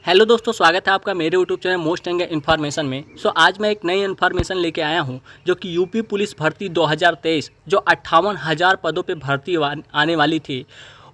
Hello दोस्तों, स्वागत है आपका मेरे यूट्यूब चैनल मोस्ट एंगे इन्फॉर्मेशन में। आज मैं एक नई इन्फॉर्मेशन लेके आया हूं जो कि यूपी पुलिस भर्ती 2023 जो 58,000 पदों पे भर्ती आने वाली थी,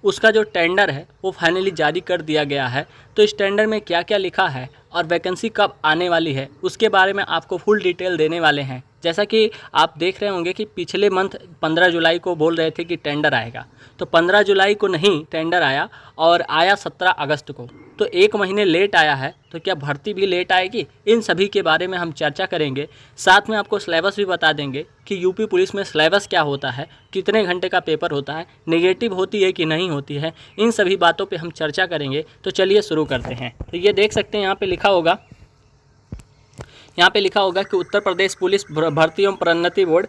उसका जो टेंडर है वो फाइनली जारी कर दिया गया है। तो इस टेंडर में क्या क्या लिखा है और वैकेंसी कब आने वाली है उसके बारे में आपको फुल डिटेल देने वाले हैं। जैसा कि आप देख रहे होंगे कि पिछले मंथ 15 जुलाई को बोल रहे थे कि टेंडर आएगा, तो 15 जुलाई को नहीं टेंडर आया और आया 17 अगस्त को। तो एक महीने लेट आया है, तो क्या भर्ती भी लेट आएगी? इन सभी के बारे में हम चर्चा करेंगे। साथ में आपको सिलेबस भी बता देंगे कि यूपी पुलिस में सिलेबस क्या होता है, कितने घंटे का पेपर होता है, नेगेटिव होती है कि नहीं होती है, इन सभी बातों पे हम चर्चा करेंगे। तो चलिए शुरू करते हैं। तो ये देख सकते हैं यहाँ पे लिखा होगा कि उत्तर प्रदेश पुलिस भर्ती एवं प्रोन्नति बोर्ड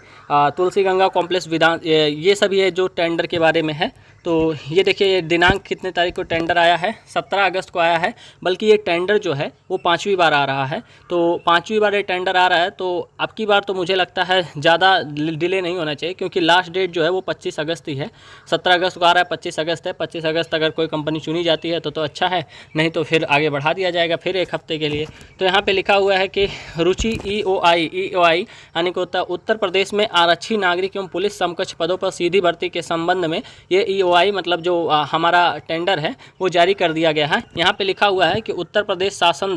तुलसी गंगा कॉम्प्लेक्स विधान, ये सभी है जो टेंडर के बारे में है। तो ये देखिए, ये दिनांक कितने तारीख को टेंडर आया है, 17 अगस्त को आया है। बल्कि ये टेंडर जो है वो 5वीं बार आ रहा है। तो 5वीं बार ये टेंडर आ रहा है, तो अब की बार तो मुझे लगता है ज़्यादा डिले नहीं होना चाहिए, क्योंकि लास्ट डेट जो है वो 25 अगस्त ही है। 17 अगस्त को आ रहा है, 25 अगस्त है। 25 अगस्त अगर कोई कंपनी चुनी जाती है तो अच्छा है, नहीं तो फिर आगे बढ़ा दिया जाएगा फिर एक हफ्ते के लिए। तो यहाँ पर लिखा हुआ है कि रुचि ईओआई यानी कि उत्तर प्रदेश में आरक्षी नागरिक एवं पुलिस समकक्ष पदों पर सीधी भर्ती के संबंध में ये ईओआई मतलब जो हमारा टेंडर है वो जारी कर दिया गया है। यहाँ पे लिखा हुआ है कि उत्तर प्रदेश शासन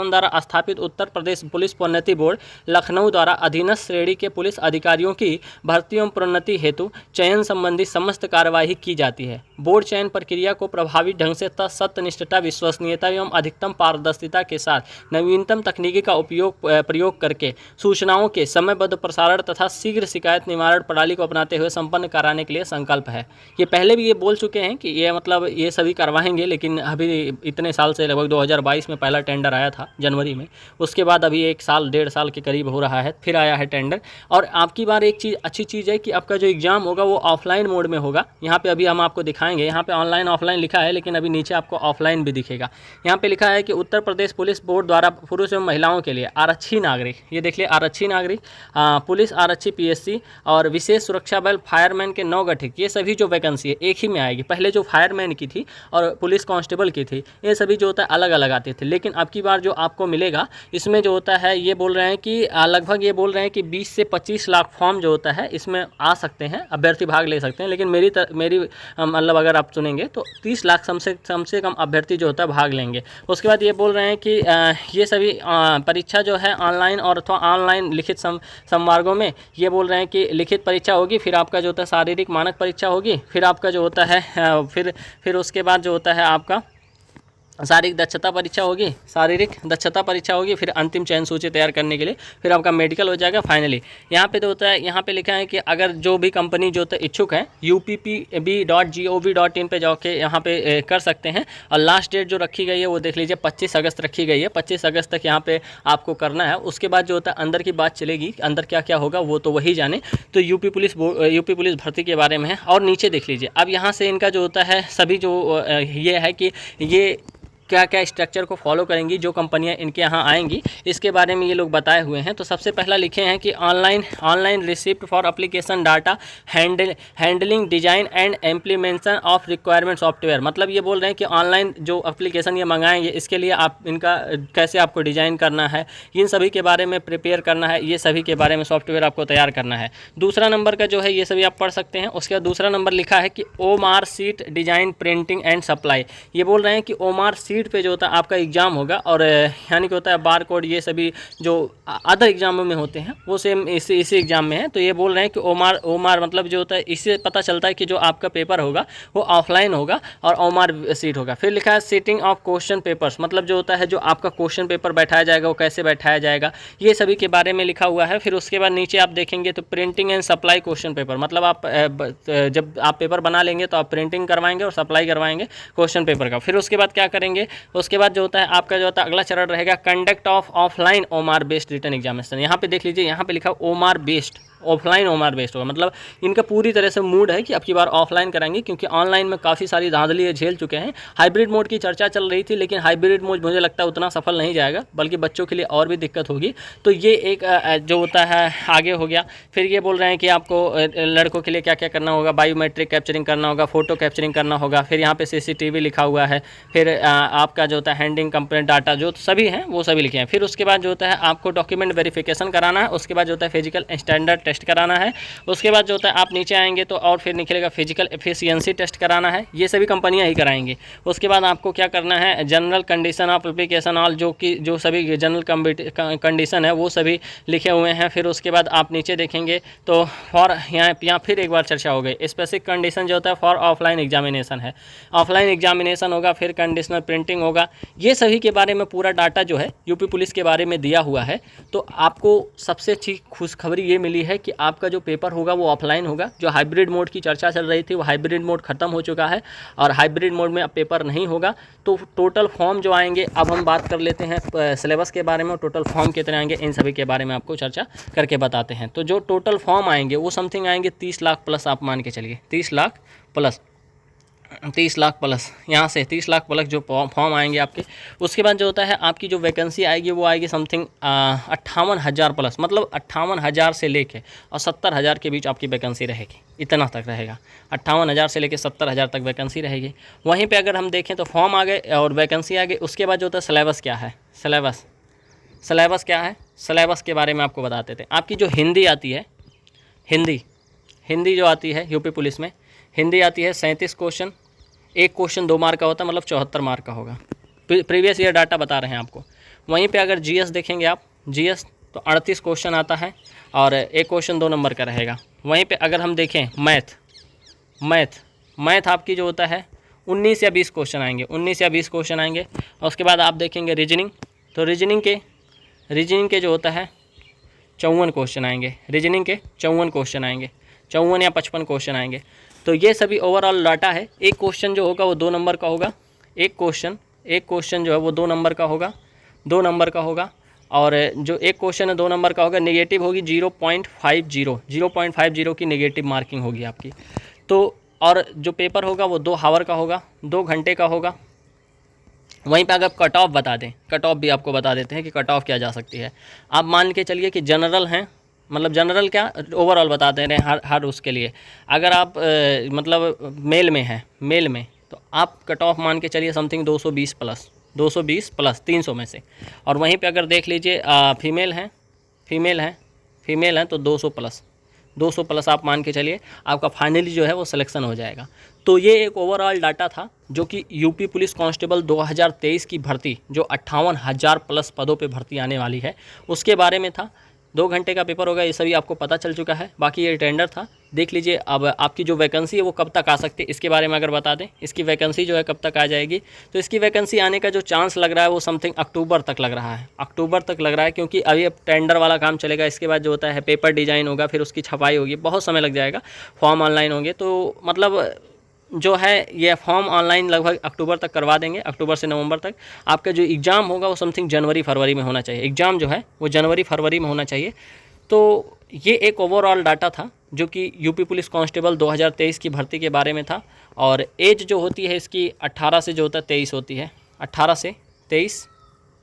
द्वारा स्थापित उत्तर प्रदेश पुलिस प्रोन्नति बोर्ड लखनऊ द्वारा अधीनस्थ श्रेणी के पुलिस अधिकारियों की भर्ती एवं प्रोन्नति हेतु चयन संबंधी समस्त कार्यवाही की जाती है। बोर्ड चयन प्रक्रिया को प्रभावी ढंग से सत्यनिष्ठता, विश्वसनीयता एवं अधिकतम पारदर्शिता के साथ नवीनतम तकनीकी का प्रयोग करके सूचनाओं के समयबद्ध प्रसारण तथा शीघ्र शिकायत निवारण प्रणाली को अपनाते हुए संपन्न कराने के लिए संकल्प है। ये पहले भी ये बोल चुके हैं कि ये मतलब ये सभी करवाएंगे, लेकिन अभी इतने साल से लगभग 2022 में पहला टेंडर आया था जनवरी में, उसके बाद अभी 1 साल 1.5 साल के करीब हो रहा है, फिर आया है टेंडर। और आपकी बार एक चीज़ अच्छी चीज़ है कि आपका जो एग्ज़ाम होगा वो ऑफलाइन मोड में होगा। यहाँ पे अभी हम आपको दिखाएंगे, यहाँ पे ऑनलाइन ऑफलाइन लिखा है, लेकिन अभी नीचे आपको ऑफलाइन भी दिखेगा। यहाँ पे लिखा है कि उत्तर प्रदेश पुलिस बोर्ड द्वारा पुरुष एवं महिलाओं के लिए आरक्षी नागरिक, ये देख लिया आरक्षी नागरिक, पुलिस आरक्षी पीएससी और विशेष सुरक्षा बल फायरमैन के 9 गठित, ये सभी जो वैकेंसी है एक ही में आएगी। पहले जो फायरमैन की थी और पुलिस कांस्टेबल की थी, ये सभी जो होता है अलग अलग आते थे, लेकिन अब की बार जो आपको मिलेगा इसमें जो होता है ये बोल रहे हैं कि लगभग ये बोल रहे हैं कि 20 से 25 लाख फॉर्म जो होता है इसमें आ सकते हैं, अभ्यर्थी भाग ले सकते हैं। लेकिन मेरी मतलब अगर आप सुनेंगे तो 30 लाख कम से कम अभ्यर्थी जो होता है भाग लेंगे। उसके बाद ये बोल रहे हैं कि ये सभी परीक्षा जो है ऑनलाइन और अथवा ऑनलाइन लिखित संवर्गों में, ये बोल रहे हैं कि लिखित परीक्षा होगी, फिर आपका जो होता है शारीरिक मानक परीक्षा होगी, फिर आपका जो होता है फिर उसके बाद जो होता है आपका शारीरिक दक्षता परीक्षा होगी, फिर अंतिम चयन सूची तैयार करने के लिए फिर आपका मेडिकल हो जाएगा फाइनली। यहाँ पे तो होता है, यहाँ पे लिखा है कि अगर जो भी कंपनी जो होता है इच्छुक है uppb.gov.in पे जाके यहाँ पे कर सकते हैं। और लास्ट डेट जो रखी गई है वो देख लीजिए 25 अगस्त रखी गई है। 25 अगस्त तक यहाँ पे आपको करना है। उसके बाद जो होता है अंदर की बात चलेगी, अंदर क्या क्या होगा वो तो वही जाने। तो यूपी पुलिस भर्ती के बारे में है। और नीचे देख लीजिए, अब यहाँ से इनका जो होता है सभी जो ये है कि ये क्या क्या स्ट्रक्चर को फॉलो करेंगी जो कंपनियां इनके यहाँ आएंगी, इसके बारे में ये लोग बताए हुए हैं। तो सबसे पहला लिखे हैं कि online receipt for application data handling design and implementation of requirement software. मतलब ये बोल रहे हैं कि ऑनलाइन जो एप्लीकेशन ये मंगाएंगे इसके लिए आप इनका कैसे आपको डिजाइन करना है, इन सभी के बारे में प्रिपेयर करना है, ये सभी के बारे में सॉफ्टवेयर आपको तैयार करना है। दूसरा नंबर का जो है ये सभी आप पढ़ सकते हैं। उसके बाद दूसरा नंबर लिखा है कि OMR sheet design printing and supply. ये बोल रहे हैं कि ओमार सीट पे जो होता है आपका एग्जाम होगा, और यानी कि होता है बार कोड, ये सभी जो अदर एग्जामों में होते हैं वो सेम इसी एग्जाम में है। तो ये बोल रहे हैं कि ओमार मतलब जो होता है, इससे पता चलता है कि जो आपका पेपर होगा वो ऑफलाइन होगा और ओमार सीट होगा। फिर लिखा है सीटिंग ऑफ क्वेश्चन पेपर्स, मतलब जो होता है जो आपका क्वेश्चन पेपर बैठाया जाएगा वो कैसे बैठाया जाएगा, ये सभी के बारे में लिखा हुआ है। फिर उसके बाद नीचे आप देखेंगे तो printing and supply question paper, मतलब आप जब आप पेपर बना लेंगे तो आप प्रिंटिंग करवाएंगे और सप्लाई करवाएंगे क्वेश्चन पेपर का। फिर उसके बाद क्या करेंगे, उसके बाद जो होता है आपका जो होता है अगला चरण रहेगा conduct of offline OMR based written examination. यहाँ पे देख लीजिए, यहाँ पे लिखा OMR based, offline OMR based होगा। मतलब इनका पूरी तरह से मूड है कि अब की बार ऑफलाइन कराएंगे, क्योंकि ऑनलाइन में काफ़ी सारी धांधली झेल चुके हैं। हाइब्रिड मोड की चर्चा चल रही थी, लेकिन हाइब्रिड मोड मुझे लगता है उतना सफल नहीं जाएगा, बल्कि बच्चों के लिए और भी दिक्कत होगी। तो ये एक जो होता है आगे हो गया। फिर ये बोल रहे हैं कि आपको लड़कों के लिए क्या क्या करना होगा, बायोमेट्रिक कैप्चरिंग करना होगा, फ़ोटो कैप्चरिंग करना होगा, फिर यहाँ पे CCTV लिखा हुआ है, फिर आपका जो होता है हैंडिंग कंप्लेंट डाटा जो सभी हैं वो सभी लिखे हैं। फिर उसके बाद जो होता है आपको डॉक्यूमेंट वेरिफिकेशन कराना है, उसके बाद जो होता है फिजिकल स्टैंडर्ड टेस्ट कराना है, उसके बाद जो होता है आप नीचे आएंगे तो और फिर निकलेगा फिजिकल एफिशिएंसी टेस्ट कराना है। ये सभी कंपनियां ही कराएंगी। उसके बाद आपको क्या करना है, general condition of application all, जो सभी जनरल कंडीशन है वो सभी लिखे हुए हैं। फिर उसके बाद आप नीचे देखेंगे तो फॉर यहाँ फिर एक बार चर्चा हो गई, स्पेसिफिक कंडीशन जो होता है फॉर ऑफलाइन एग्जामिनेशन है, ऑफलाइन एग्जामिनेशन होगा, फिर कंडीशनल प्रिंटिंग होगा। ये सभी के बारे में पूरा डाटा जो है यूपी पुलिस के बारे में दिया हुआ है। तो आपको सबसे अच्छी खुशखबरी ये मिली है कि आपका जो पेपर होगा वो ऑफलाइन होगा। जो हाइब्रिड मोड की चर्चा चल रही थी वो हाइब्रिड मोड खत्म हो चुका है और हाइब्रिड मोड में अब पेपर नहीं होगा। तो टोटल फॉर्म जो आएंगे, अब हम बात कर लेते हैं सिलेबस के बारे में, टोटल फॉर्म कितने आएंगे इन सभी के बारे में आपको चर्चा करके बताते हैं। तो जो टोटल फॉर्म आएंगे वो समथिंग आएंगे 30 लाख प्लस, आप मान के चलिए 30 लाख प्लस, 30 लाख प्लस, यहाँ से 30 लाख प्लस जो फॉर्म आएंगे आपके। उसके बाद जो होता है आपकी जो वैकेंसी आएगी वो आएगी समथिंग 58,000 प्लस, मतलब 58,000 से लेके और 70,000 के बीच आपकी वैकेंसी रहेगी, इतना तक रहेगा। 58,000 से लेके 70,000 तक वैकेंसी रहेगी। वहीं पे अगर हम देखें तो फॉर्म आ गए और वैकेंसी आ गई। उसके बाद जो होता है सिलेबस क्या है, सिलेबस क्या है, सिलेबस के बारे में आपको बताते थे। आपकी जो हिंदी आती है, हिंदी जो आती है यूपी पुलिस में, हिंदी आती है 37 क्वेश्चन, एक क्वेश्चन 2 मार्क का होता है, मतलब 74 मार्क का होगा। प्रीवियस ईयर डाटा बता रहे हैं आपको। वहीं पे अगर जीएस देखेंगे आप, जीएस तो 38 क्वेश्चन आता है और एक क्वेश्चन 2 नंबर का रहेगा। वहीं पे अगर हम देखें मैथ आपकी जो होता है 19 या 20 क्वेश्चन आएंगे, 19 या 20 क्वेश्चन आएंगे। और उसके बाद आप देखेंगे रीजनिंग, तो रीजनिंग के जो होता है 54 क्वेश्चन आएंगे, रीजनिंग के 54 क्वेश्चन आएंगे, 54 या 55 क्वेश्चन आएंगे। तो ये सभी ओवरऑल डाटा है। एक क्वेश्चन जो होगा वो 2 नंबर का होगा, एक क्वेश्चन जो है वो 2 नंबर का होगा, 2 नंबर का होगा। और जो एक क्वेश्चन है 2 नंबर का होगा, नेगेटिव होगी 0.50 की नेगेटिव मार्किंग होगी आपकी। तो और जो पेपर होगा वो 2 हावर का होगा, 2 घंटे का होगा। वहीं पे अगर कट ऑफ बता दें, कट ऑफ भी आपको बता देते हैं कि कट ऑफ क्या जा सकती है। आप मान के चलिए कि जनरल हैं, मतलब जनरल क्या ओवरऑल बता दे रहे हैं हर उसके लिए। अगर आप मतलब मेल में तो आप कट ऑफ मान के चलिए समथिंग 220 प्लस 300 में से। और वहीं पे अगर देख लीजिए फीमेल हैं तो 200 प्लस आप मान के चलिए आपका फाइनली जो है वो सिलेक्शन हो जाएगा। तो ये एक ओवरऑल डाटा था जो कि यूपी पुलिस कांस्टेबल 2023 की भर्ती, जो 58,000 प्लस पदों पे भर्ती आने वाली है, उसके बारे में था। 2 घंटे का पेपर होगा, ये सभी आपको पता चल चुका है। बाकी ये टेंडर था, देख लीजिए। अब आपकी जो वैकेंसी है वो कब तक आ सकती है इसके बारे में अगर बता दें, इसकी वैकेंसी जो है कब तक आ जाएगी। तो इसकी वैकेंसी आने का जो चांस लग रहा है वो समथिंग अक्टूबर तक लग रहा है, क्योंकि अभी अब टेंडर वाला काम चलेगा। इसके बाद जो होता है पेपर डिज़ाइन होगा, फिर उसकी छपाई होगी, बहुत समय लग जाएगा। फॉर्म ऑनलाइन होंगे, तो मतलब जो है ये फॉर्म ऑनलाइन लगभग अक्टूबर तक करवा देंगे, अक्टूबर से नवंबर तक। आपका जो एग्ज़ाम होगा वो समथिंग जनवरी-फरवरी में होना चाहिए, एग्ज़ाम जो है वो जनवरी-फरवरी में होना चाहिए। तो ये एक ओवरऑल डाटा था जो कि यूपी पुलिस कांस्टेबल 2023 की भर्ती के बारे में था। और एज जो होती है इसकी 18 से जो होता है 23 होती है, 18 से 23,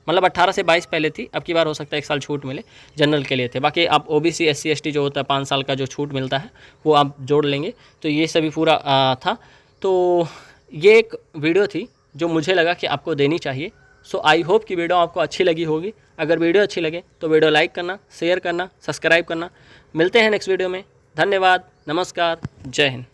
मतलब 18 से 22 पहले थी, अब की बार हो सकता है 1 साल छूट मिले, जनरल के लिए थे। बाकी आप OBC SC ST जो होता है 5 साल का जो छूट मिलता है वो आप जोड़ लेंगे। तो ये सभी पूरा था। तो ये एक वीडियो थी जो मुझे लगा कि आपको देनी चाहिए। सो आई होप कि वीडियो आपको अच्छी लगी होगी। अगर वीडियो अच्छी लगे तो वीडियो लाइक करना, शेयर करना, सब्सक्राइब करना। मिलते हैं नेक्स्ट वीडियो में। धन्यवाद, नमस्कार, जय हिंद।